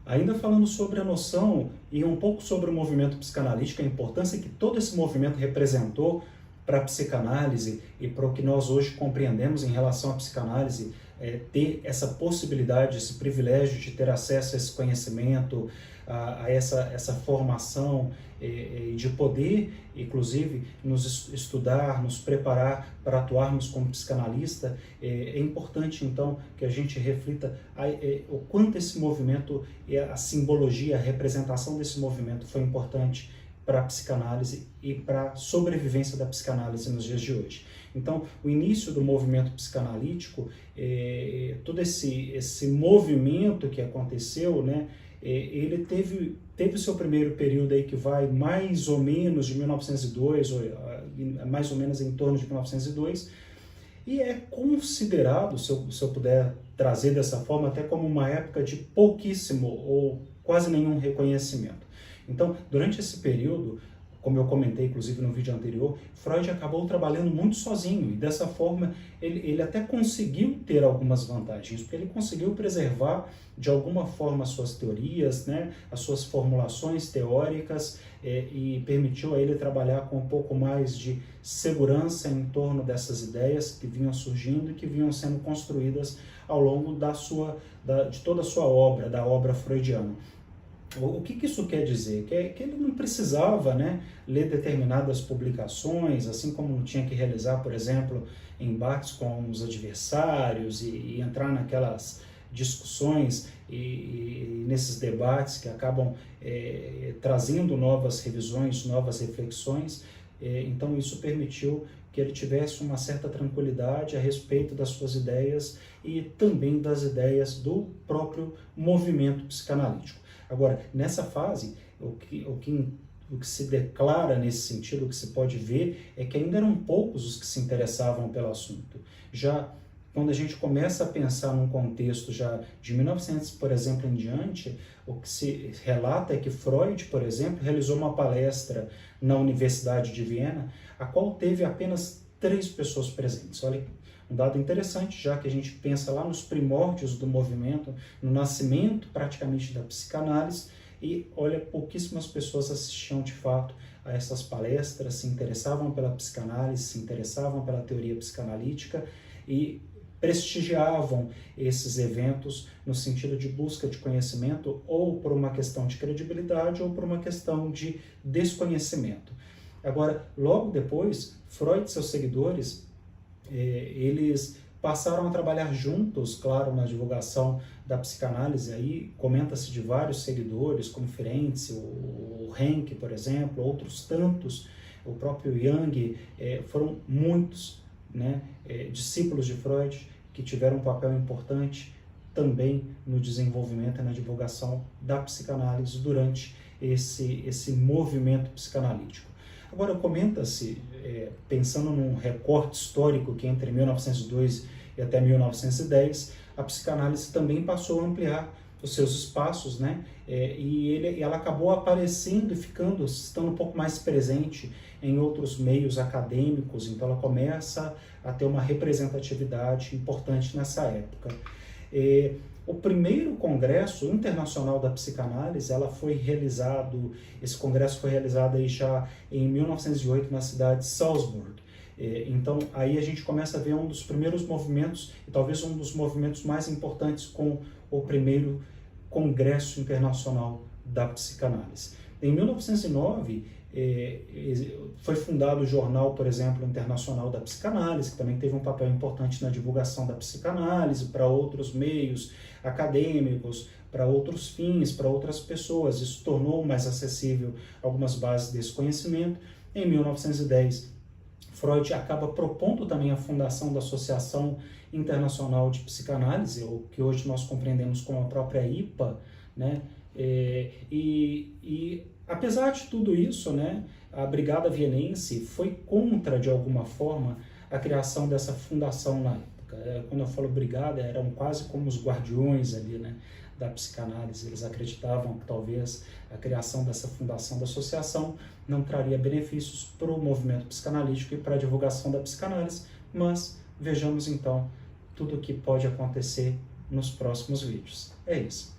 Ainda falando sobre a noção e um pouco sobre o movimento psicanalítico, a importância que todo esse movimento representou para a psicanálise e para o que nós hoje compreendemos em relação à psicanálise, ter essa possibilidade, esse privilégio de ter acesso a esse conhecimento, a essa formação, de poder, inclusive, nos estudar, nos preparar para atuarmos como psicanalista. É importante, então, que a gente reflita o quanto esse movimento, a simbologia, a representação desse movimento foi importante para a psicanálise e para a sobrevivência da psicanálise nos dias de hoje. Então, o início do movimento psicanalítico, todo esse movimento que aconteceu, né, ele teve o seu primeiro período aí que vai mais ou menos de 1902, ou mais ou menos em torno de 1902, e é considerado, se eu puder trazer dessa forma, até como uma época de pouquíssimo ou quase nenhum reconhecimento. Então, durante esse período, como eu comentei inclusive no vídeo anterior, Freud acabou trabalhando muito sozinho, e dessa forma ele até conseguiu ter algumas vantagens, porque ele conseguiu preservar de alguma forma as suas teorias, né, as suas formulações teóricas, e permitiu a ele trabalhar com um pouco mais de segurança em torno dessas ideias que vinham surgindo e que vinham sendo construídas ao longo de toda a sua obra, da obra freudiana. O que isso quer dizer? Que ele não precisava, né, ler determinadas publicações, assim como não tinha que realizar, por exemplo, embates com os adversários e entrar naquelas discussões e nesses debates que acabam trazendo novas revisões, novas reflexões. Então isso permitiu que ele tivesse uma certa tranquilidade a respeito das suas ideias e também das ideias do próprio movimento psicanalítico. Agora, nessa fase, o que se declara nesse sentido, o que se pode ver, é que ainda eram poucos os que se interessavam pelo assunto. Já quando a gente começa a pensar num contexto já de 1900, por exemplo, em diante, o que se relata é que Freud, por exemplo, realizou uma palestra na Universidade de Viena, a qual teve apenas 3 pessoas presentes. Olha, um dado interessante, já que a gente pensa lá nos primórdios do movimento, no nascimento praticamente da psicanálise, e olha, pouquíssimas pessoas assistiam de fato a essas palestras, se interessavam pela psicanálise, se interessavam pela teoria psicanalítica e prestigiavam esses eventos no sentido de busca de conhecimento, ou por uma questão de credibilidade ou por uma questão de desconhecimento. Agora, logo depois, Freud e seus seguidores, eles passaram a trabalhar juntos, claro, na divulgação da psicanálise. Aí comenta-se de vários seguidores, como Ferenczi, o Henke, por exemplo, outros tantos, o próprio Jung, foram muitos, né, discípulos de Freud que tiveram um papel importante também no desenvolvimento e na divulgação da psicanálise durante esse movimento psicanalítico. Agora, comenta-se, pensando num recorte histórico que entre 1902 e até 1910, a psicanálise também passou a ampliar os seus espaços, né? E ela acabou aparecendo e estando um pouco mais presente em outros meios acadêmicos, então ela começa a ter uma representatividade importante nessa época. O primeiro congresso internacional da psicanálise, esse congresso foi realizado aí já em 1908 na cidade de Salzburg. Então aí a gente começa a ver um dos primeiros movimentos, e talvez um dos movimentos mais importantes, com o primeiro congresso internacional da psicanálise. Em 1909, foi fundado o jornal, por exemplo, Internacional da Psicanálise, que também teve um papel importante na divulgação da psicanálise para outros meios acadêmicos, para outros fins, para outras pessoas. Isso tornou mais acessível algumas bases desse conhecimento. Em 1910, Freud acaba propondo também a fundação da Associação Internacional de Psicanálise, o que hoje nós compreendemos como a própria IPA, né? E apesar de tudo isso, né, a Brigada Vienense foi contra, de alguma forma, a criação dessa fundação na época. Quando eu falo brigada, eram quase como os guardiões ali, né, da psicanálise. Eles acreditavam que talvez a criação dessa fundação da associação não traria benefícios para o movimento psicanalítico e para a divulgação da psicanálise, mas vejamos então tudo o que pode acontecer nos próximos vídeos. É isso.